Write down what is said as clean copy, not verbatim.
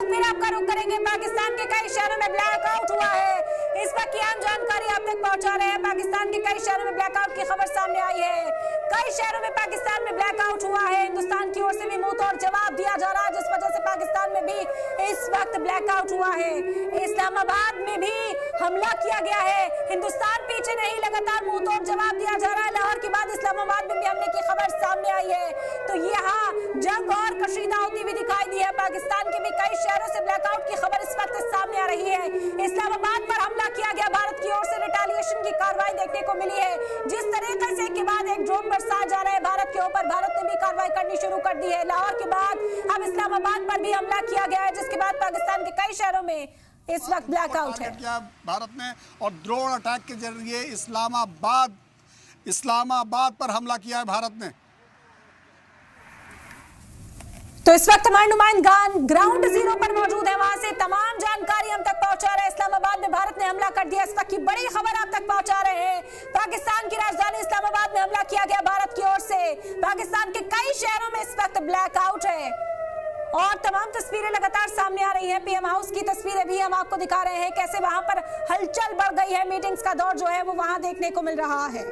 फिर आपका रुख करेंगे। पाकिस्तान के कई शहरों में ब्लैकआउट हुआ है। इस वक्त की अहम जानकारी आप तक पहुंचा रहे हैं। पाकिस्तान के कई शहरों में ब्लैकआउट की खबर सामने आई है। कई शहरों में पाकिस्तान में ब्लैकआउट हुआ है। हिंदुस्तान की ओर से भी मुंह तोड़ जवाब दिया जा रहा है, जिस वजह से पाकिस्तान में भी इस वक्त ब्लैकआउट हुआ है। इस्लामाबाद में भी हमला किया गया है। हिंदुस्तान पीछे नहीं, लगातार मुंह तोड़ जवाब दिया जा रहा है। लाहौर के बाद इस्लामाबाद में भी हमले की खबर सामने आई है। तो यहाँ जंग और कशीदा होती हुई दिखाई दी है। पाकिस्तान के भी कई शहरों से ब्लैकआउट की खबर इस वक्त सामने आ रही है। इस्लामाबाद पर हमला किया गया, भारत की ओर से रिटेलिएशन की कार्रवाई देखने को मिली है। जिस तरीके से के बाद एक ड्रोन बरसाया जा रहा है भारत के ऊपर, भारत ने भी कार्रवाई करनी शुरू कर दी है। लाहौर के बाद अब इस्लामाबाद पर भी हमला किया गया है, जिसके बाद पाकिस्तान के कई शहरों में इस वक्त ब्लैकआउट है। भारत ने और ड्रोन अटैक के जरिए इस्लामाबाद पर हमला किया है भारत ने। तो इस वक्त हमारे नुमाइंद ग्राउंड जीरो पर मौजूद है, वहां से तमाम जानकारी हम तक पहुंचा रहे हैं। इस्लामाबाद में भारत ने हमला कर दिया, इस वक्त की बड़ी खबर आप तक पहुंचा रहे हैं। पाकिस्तान की राजधानी इस्लामाबाद में हमला किया गया भारत की ओर से। पाकिस्तान के कई शहरों में इस वक्त ब्लैकआउट है और तमाम तस्वीरें लगातार सामने आ रही हैं। पीएम हाउस की तस्वीरें भी हम आपको दिखा रहे हैं, कैसे वहां पर हलचल बढ़ गई है। मीटिंग्स का दौर जो है वो वहां देखने को मिल रहा है।